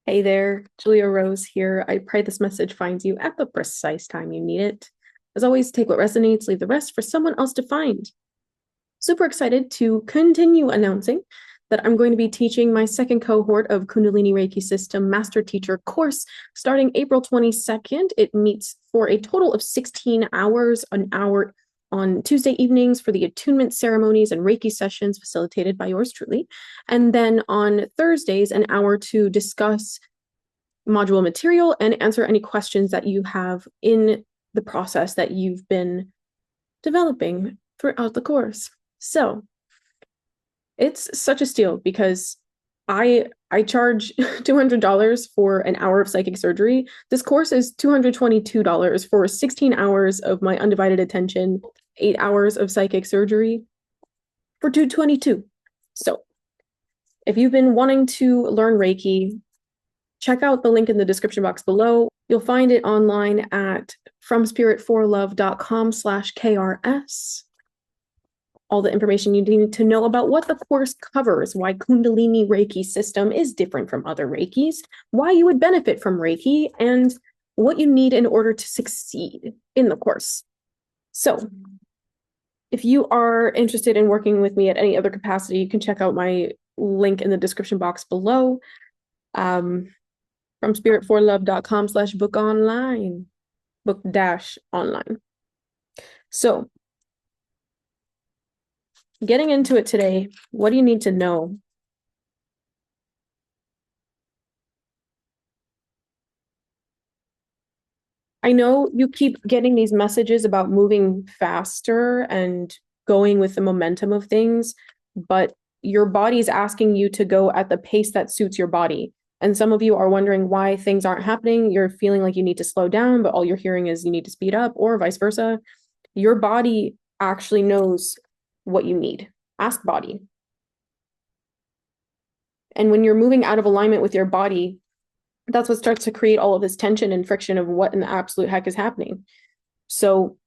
Hey there, Julia Rose here. I pray this message finds you at the precise time you need it. As always, take what resonates, leave the rest for someone else to find. Super excited to continue announcing that I'm going to be teaching my second cohort of Kundalini Reiki System Master Teacher course starting April 22nd. It meets for a total of 16 hours, an hour on Tuesday evenings for the attunement ceremonies and Reiki sessions facilitated by yours truly. And then on Thursdays, an hour to discuss module material and answer any questions that you have in the process that you've been developing throughout the course. So it's such a steal because I charge $200 for an hour of psychic surgery. This course is $222 for 16 hours of my undivided attention, 8 hours of psychic surgery for $222. So if you've been wanting to learn Reiki, check out the link in the description box below. You'll find it online at fromspiritforlove.com/KRS. All the information you need to know about what the course covers, why Kundalini Reiki system is different from other Reikis, why you would benefit from Reiki, and what you need in order to succeed in the course. So if you are interested in working with me at any other capacity, you can check out my link in the description box below. Fromspiritforlove.com/book online, book-online. So getting into it today, what do you need to know? I know you keep getting these messages about moving faster and going with the momentum of things, but your body's asking you to go at the pace that suits your body. And some of you are wondering why things aren't happening. You're feeling like you need to slow down, but all you're hearing is you need to speed up, or vice versa. Your body actually knows what you need. Ask body. And when you're moving out of alignment with your body, that's what starts to create all of this tension and friction of what in the absolute heck is happening. So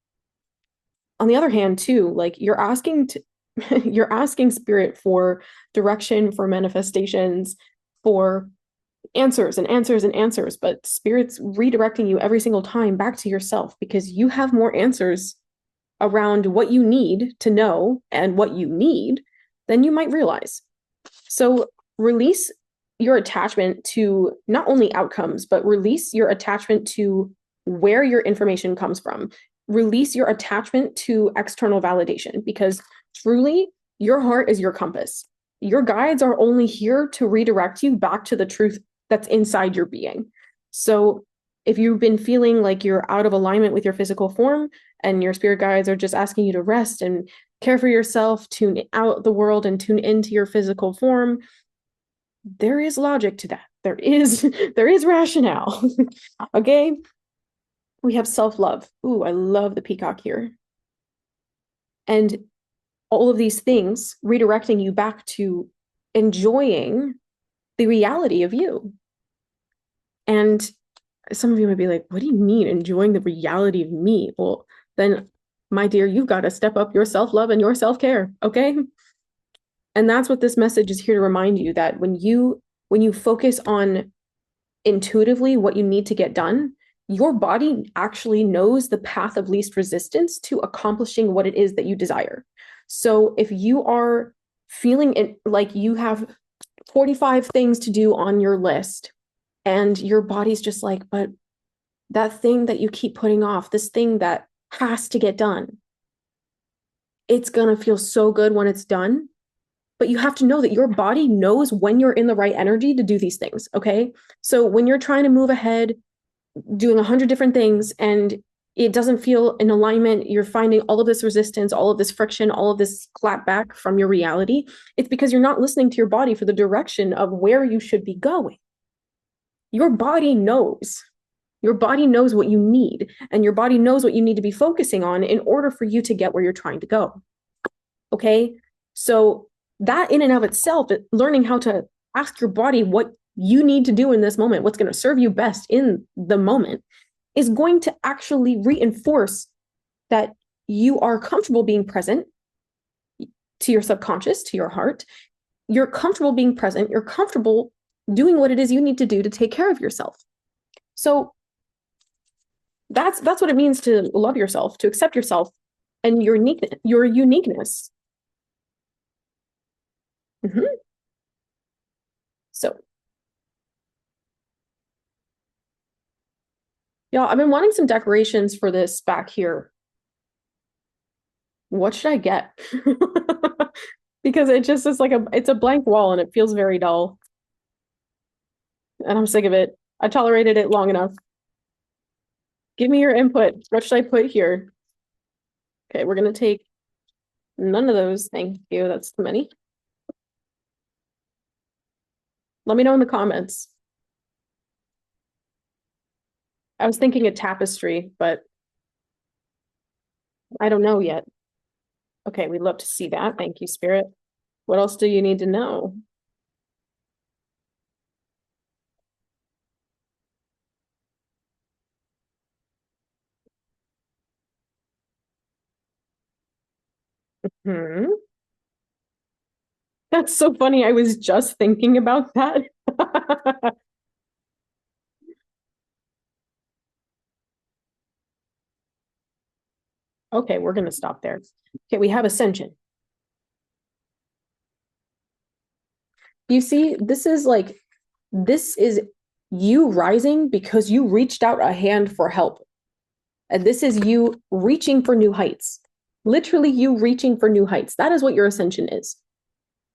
on the other hand, too, like you're asking spirit for direction, for manifestations, for answers and answers and answers, but spirit's redirecting you every single time back to yourself because you have more answers around what you need to know and what you need than you might realize. So release your attachment to not only outcomes, but release your attachment to where your information comes from. Release your attachment to external validation because truly your heart is your compass. Your guides are only here to redirect you back to the truth that's inside your being. So if you've been feeling like you're out of alignment with your physical form and your spirit guides are just asking you to rest and care for yourself, tune out the world and tune into your physical form, there is logic to that. There is rationale. Okay. We have self-love. Ooh, I love the peacock here. And all of these things redirecting you back to enjoying the reality of you. And some of you might be like, what do you mean enjoying the reality of me? Well, then, my dear, you've got to step up your self-love and your self-care, okay? And that's what this message is here to remind you, that when you focus on intuitively what you need to get done, your body actually knows the path of least resistance to accomplishing what it is that you desire. So if you are feeling it like you have 45 things to do on your list and your body's just like, but that thing that you keep putting off, this thing that has to get done, it's going to feel so good when it's done. But you have to know that your body knows when you're in the right energy to do these things, okay? So when you're trying to move ahead, doing 100 different things, and it doesn't feel in alignment, you're finding all of this resistance, all of this friction, all of this clapback from your reality, it's because you're not listening to your body for the direction of where you should be going. Your body knows. Your body knows what you need, and your body knows what you need to be focusing on in order for you to get where you're trying to go, okay? So that in and of itself, learning how to ask your body what you need to do in this moment, what's going to serve you best in the moment, is going to actually reinforce that you are comfortable being present to your subconscious, to your heart. You're comfortable being present. You're comfortable doing what it is you need to do to take care of yourself. So that's what it means to love yourself, to accept yourself and your uniqueness. So, y'all, I've been wanting some decorations for this back here. What should I get? Because it just is like it's a blank wall and it feels very dull. And I'm sick of it. I tolerated it long enough. Give me your input. What should I put here? Okay, we're gonna take none of those. Thank you. That's too many. Let me know in the comments. I was thinking a tapestry, but I don't know yet. Okay, we'd love to see that. Thank you, Spirit. What else do you need to know? That's so funny. I was just thinking about that. Okay, we're gonna stop there. Okay, we have ascension. You see, this is you rising because you reached out a hand for help. And this is you reaching for new heights. Literally, you reaching for new heights. That is what your ascension is.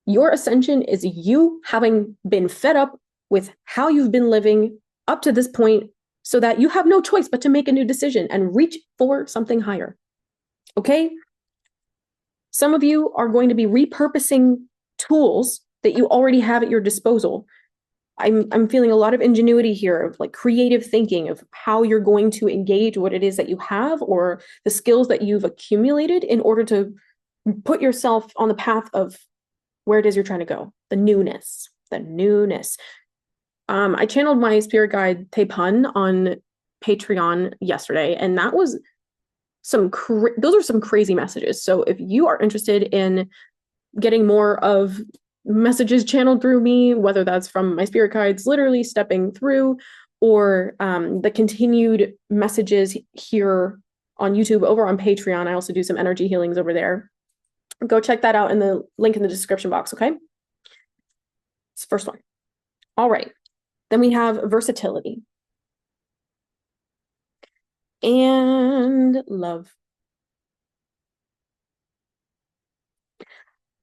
Your ascension is you having been fed up with how you've been living up to this point so that you have no choice but to make a new decision and reach for something higher. Okay? Some of you are going to be repurposing tools that you already have at your disposal. I'm feeling a lot of ingenuity here of like creative thinking of how you're going to engage what it is that you have or the skills that you've accumulated in order to put yourself on the path of where it is you're trying to go. The newness. I channeled my spirit guide Taepun on Patreon yesterday, and that was those are some crazy messages. So if you are interested in getting more of messages channeled through me, whether that's from my spirit guides literally stepping through or the continued messages here on YouTube, over on Patreon, I also do some energy healings over there. Go check that out in the link in the description box, okay? It's the first one. All right. Then we have versatility and love.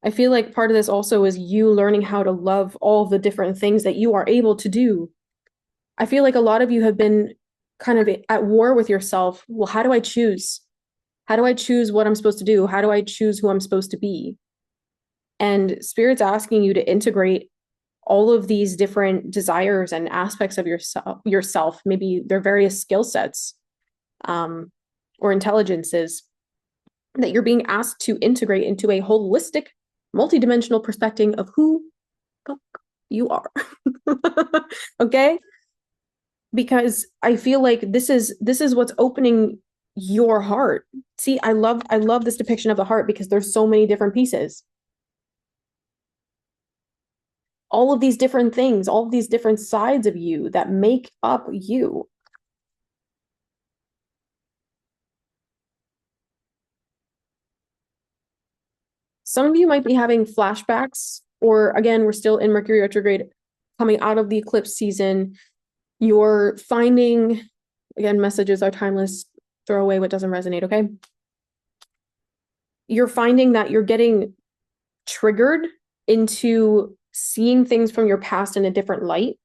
I feel like part of this also is you learning how to love all the different things that you are able to do. I feel like a lot of you have been kind of at war with yourself. Well, how do I choose? How do I choose what I'm supposed to do? How do I choose who I'm supposed to be? And Spirit's asking you to integrate all of these different desires and aspects of yourself, maybe their various skill sets or intelligences that you're being asked to integrate into a holistic, multidimensional perspective of who you are. Okay? Because I feel like this is what's opening your heart. See, I love this depiction of the heart because there's so many different pieces. All of these different things, all of these different sides of you that make up you. Some of you might be having flashbacks, or again, we're still in Mercury retrograde, coming out of the eclipse season. You're finding, again, messages are timeless, throw away what doesn't resonate, okay? You're finding that you're getting triggered into seeing things from your past in a different light.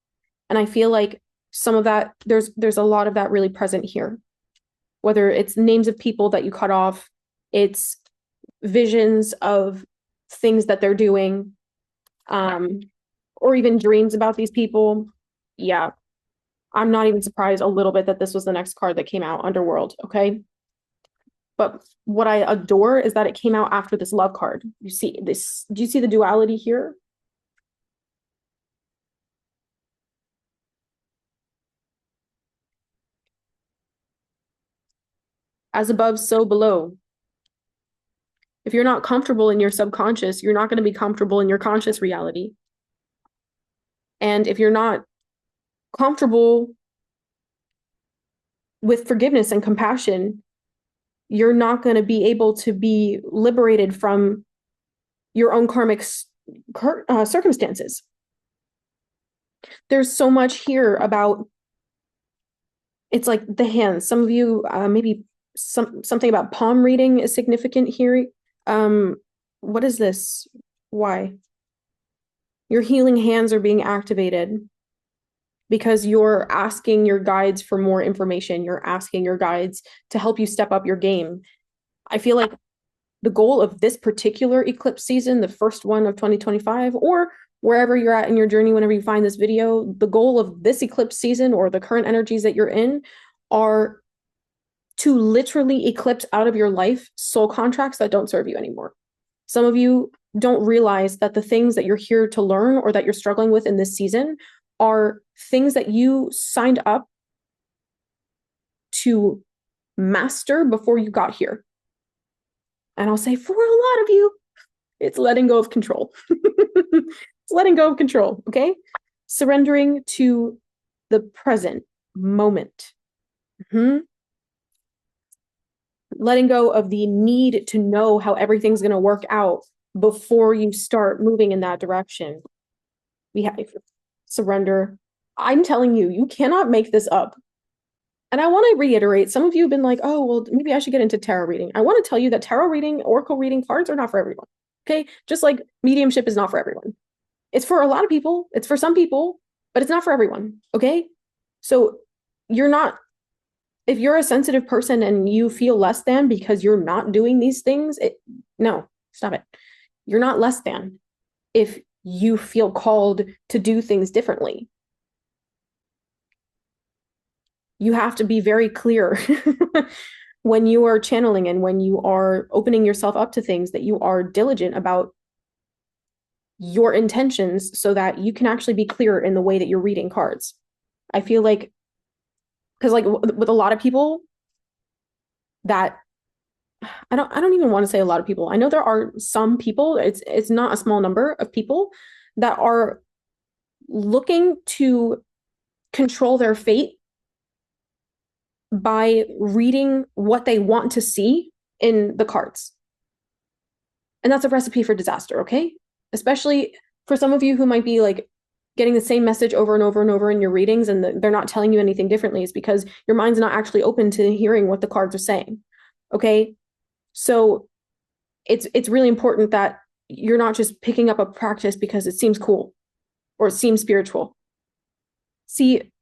And I feel like some of that, there's a lot of that really present here. Whether it's names of people that you cut off, it's visions of things that they're doing, or even dreams about these people. Yeah. I'm not even surprised a little bit that this was the next card that came out, Underworld, okay? But what I adore is that it came out after this love card. You see this, do you see the duality here? As above, so below. If you're not comfortable in your subconscious, you're not going to be comfortable in your conscious reality. And if you're not comfortable with forgiveness and compassion, you're not going to be able to be liberated from your own karmic circumstances. There's so much here about, it's like the hands. Some of you, maybe something about palm reading is significant here. What is this? Why? Your healing hands are being activated because you're asking your guides for more information. You're asking your guides to help you step up your game. I feel like the goal of this particular eclipse season, the first one of 2025, or wherever you're at in your journey, whenever you find this video, the goal of this eclipse season or the current energies that you're in are to literally eclipse out of your life soul contracts that don't serve you anymore. Some of you don't realize that the things that you're here to learn or that you're struggling with in this season are things that you signed up to master before you got here. And I'll say, for a lot of you, it's letting go of control. It's letting go of control, okay? Surrendering to the present moment. Letting go of the need to know how everything's going to work out before you start moving in that direction. We have surrender. I'm telling you, you cannot make this up. And I want to reiterate, some of you have been like, oh, well, maybe I should get into tarot reading. I want to tell you that tarot reading, oracle reading, cards are not for everyone. Okay? Just like mediumship is not for everyone. It's for a lot of people. It's for some people, but it's not for everyone. Okay? So you're not, if you're a sensitive person and you feel less than because you're not doing these things, no, stop it. You're not less than if you feel called to do things differently. You have to be very clear when you are channeling and when you are opening yourself up to things, that you are diligent about your intentions so that you can actually be clear in the way that you're reading cards. I feel like, because like with a lot of people that I don't even want to say a lot of people. I know there are some people, it's not a small number of people that are looking to control their fate by reading what they want to see in the cards. And that's a recipe for disaster, okay? Especially for some of you who might be like getting the same message over and over and over in your readings and they're not telling you anything differently. It's because your mind's not actually open to hearing what the cards are saying, okay? So it's really important that you're not just picking up a practice because it seems cool or it seems spiritual. See,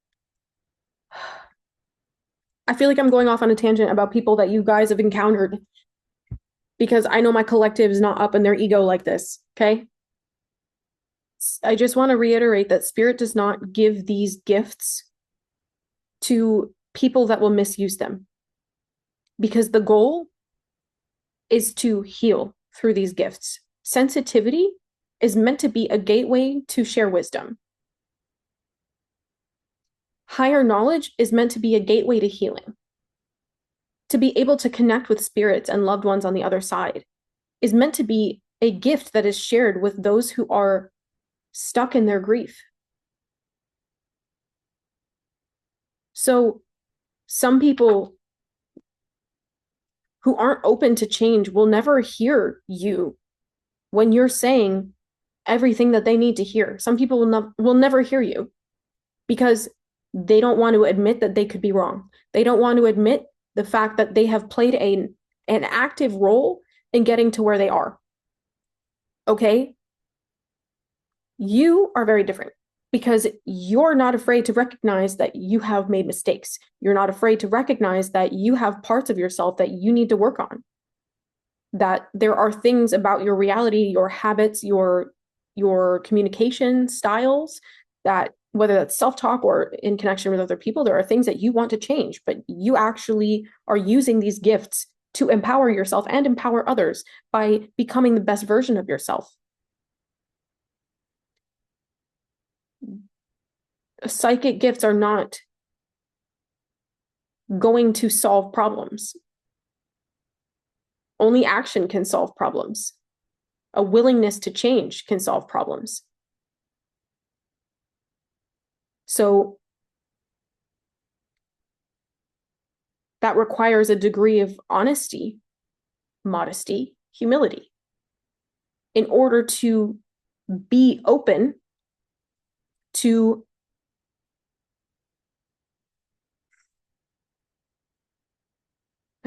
I feel like I'm going off on a tangent about people that you guys have encountered because I know my collective is not up in their ego like this, okay? I just want to reiterate that Spirit does not give these gifts to people that will misuse them, because the goal is to heal through these gifts. Sensitivity is meant to be a gateway to share wisdom. Higher knowledge is meant to be a gateway to healing. To be able to connect with spirits and loved ones on the other side is meant to be a gift that is shared with those who are stuck in their grief. So some people who aren't open to change will never hear you when you're saying everything that they need to hear. Some people will never hear you because they don't want to admit that they could be wrong. They don't want to admit the fact that they have played an active role in getting to where they are. Okay? You are very different because you're not afraid to recognize that you have made mistakes. You're not afraid to recognize that you have parts of yourself that you need to work on. That there are things about your reality, your habits, your communication styles, that whether that's self-talk or in connection with other people, there are things that you want to change, but you actually are using these gifts to empower yourself and empower others by becoming the best version of yourself. Psychic gifts are not going to solve problems. Only action can solve problems. A willingness to change can solve problems. So that requires a degree of honesty, modesty, humility in order to be open to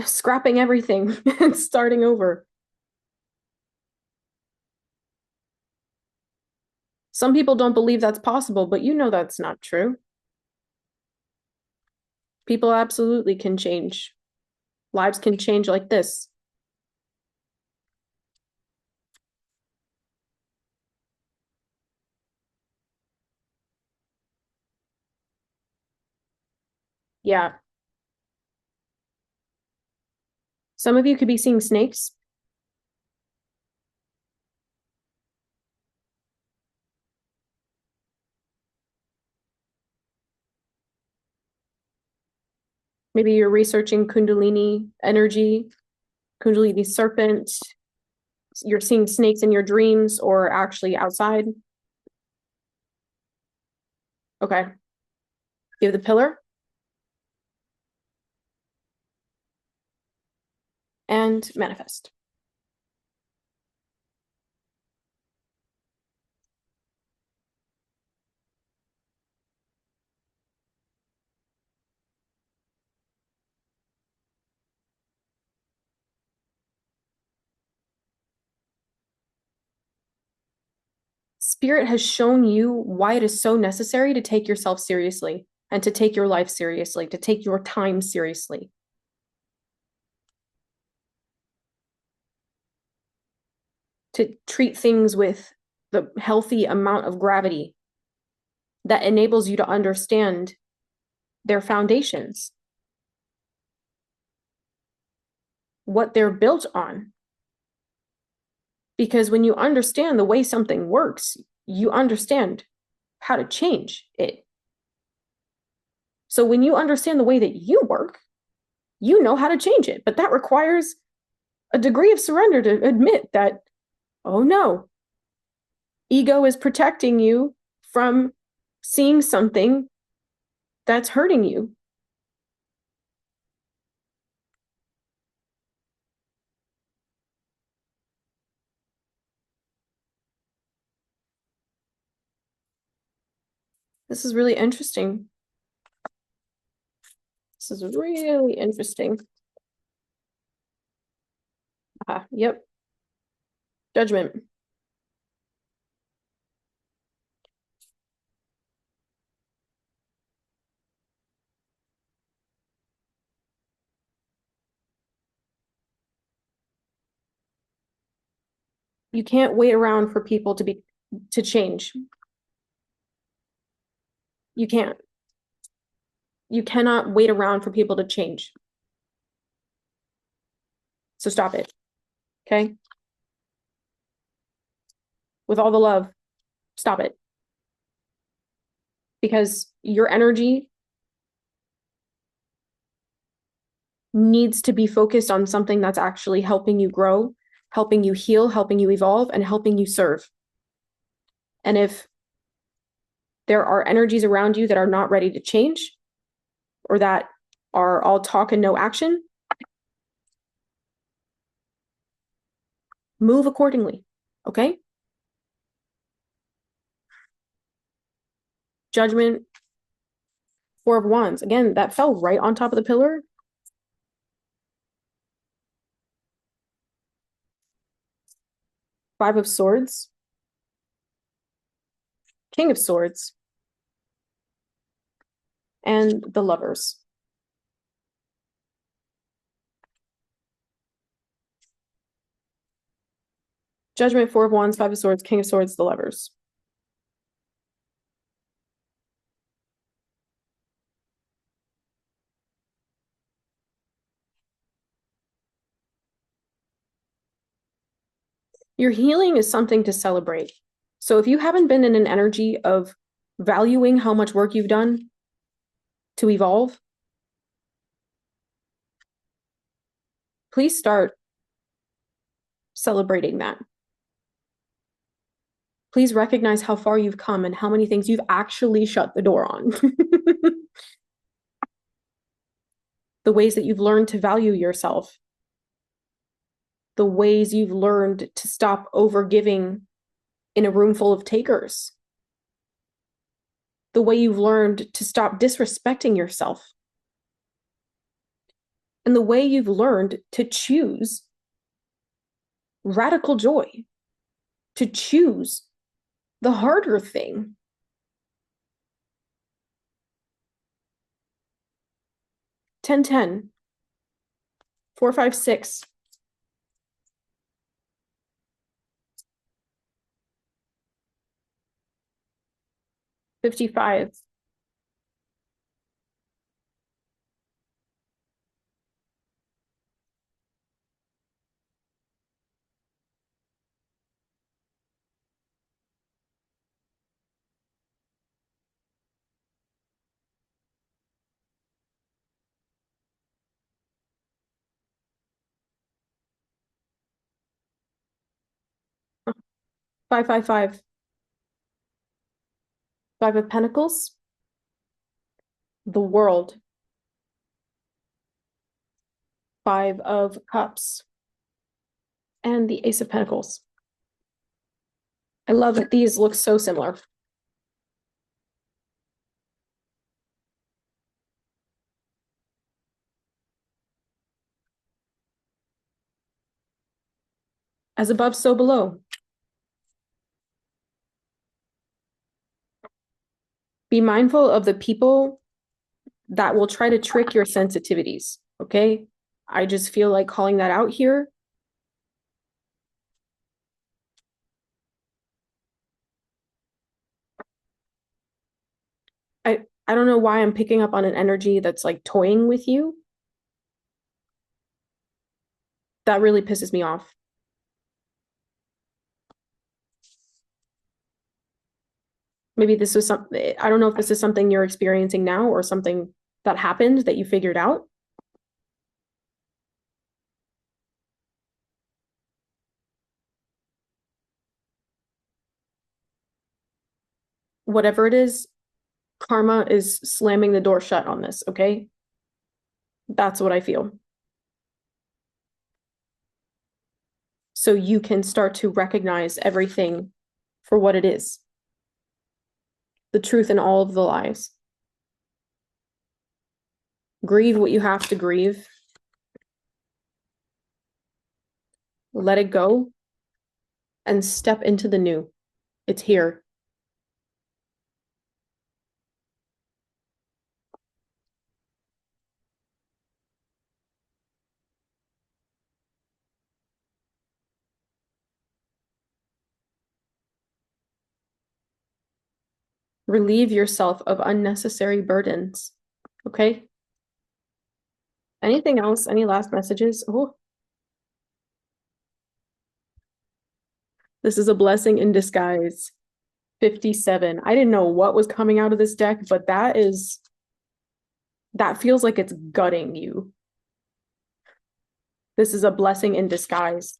scrapping everything and starting over. Some people don't believe that's possible, but you know that's not true. People absolutely can change. Lives can change like this. Yeah. Some of you could be seeing snakes. Maybe you're researching Kundalini energy, Kundalini serpent. You're seeing snakes in your dreams or actually outside. Okay. You have the pillar and manifest. Spirit has shown you why it is so necessary to take yourself seriously and to take your life seriously, to take your time seriously. To treat things with the healthy amount of gravity that enables you to understand their foundations, what they're built on. Because when you understand the way something works, you understand how to change it. So when you understand the way that you work, you know how to change it. But that requires a degree of surrender to admit that, oh no, ego is protecting you from seeing something that's hurting you. This is really interesting. This is really interesting. Yep. Judgment. You can't wait around for people to change. You can't. You cannot wait around for people to change. So stop it. Okay? With all the love, stop it. Because your energy needs to be focused on something that's actually helping you grow, helping you heal, helping you evolve, and helping you serve. And if there are energies around you that are not ready to change or that are all talk and no action, move accordingly. Okay? Judgment, Four of Wands. Again, that fell right on top of the pillar. Five of Swords. King of Swords. And the Lovers. Judgment, Four of Wands, Five of Swords, King of Swords, the Lovers. Your healing is something to celebrate. So if you haven't been in an energy of valuing how much work you've done to evolve, please start celebrating that. Please recognize how far you've come and how many things you've actually shut the door on. The ways that you've learned to value yourself. The ways you've learned to stop overgiving in a room full of takers. The way you've learned to stop disrespecting yourself. And the way you've learned to choose radical joy, to choose the harder thing. Ten, 10, 4, 5, 6. 55. 5, 5, 5. 5 of Pentacles. The World. 5 of Cups. And the Ace of Pentacles. I love that these look so similar. As above, so below. Be mindful of the people that will try to trick your sensitivities, okay? I just feel like calling that out here. I don't know why I'm picking up on an energy that's like toying with you. That really pisses me off. Maybe this was something, I don't know if this is something you're experiencing now or something that happened that you figured out. Whatever it is, karma is slamming the door shut on this, okay? That's what I feel. So you can start to recognize everything for what it is. The truth in all of the lies. Grieve what you have to grieve. Let it go and step into the new. It's here. Relieve yourself of unnecessary burdens. Okay? Anything else? Any last messages? Oh. This is a blessing in disguise. 57. I didn't know what was coming out of this deck, but that feels like it's gutting you. This is a blessing in disguise.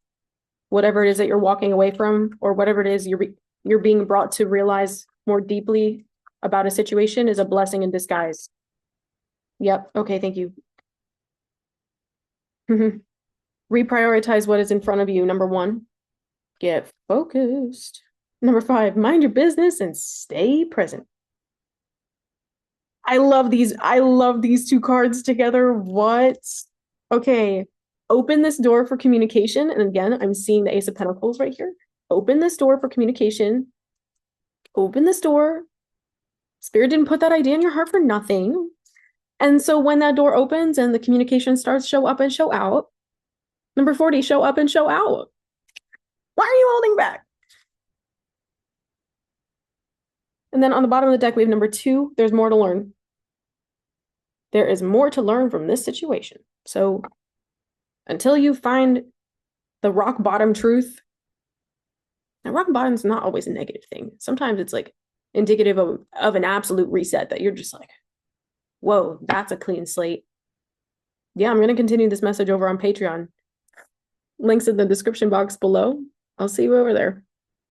Whatever it is that you're walking away from, or whatever it is you're being brought to realize more deeply about a situation, is a blessing in disguise. Yep. Okay, thank you. Reprioritize what is in front of you. Number 1, get focused. Number 5, mind your business and stay present. I love these 2 cards together. What? Okay. Open this door for communication. And again, I'm seeing the Ace of Pentacles right here. Open this door for communication. Open this door. Spirit didn't put that idea in your heart for nothing. And so when that door opens and the communication starts, show up and show out. Number 40, show up and show out. Why are you holding back? And then on the bottom of the deck, we have number 2, there's more to learn. There is more to learn from this situation. So until you find the rock bottom truth, and rock bottom is not always a negative thing. Sometimes it's like indicative of an absolute reset that you're just like, whoa, that's a clean slate. Yeah, I'm going to continue this message over on Patreon. Links in the description box below. I'll see you over there.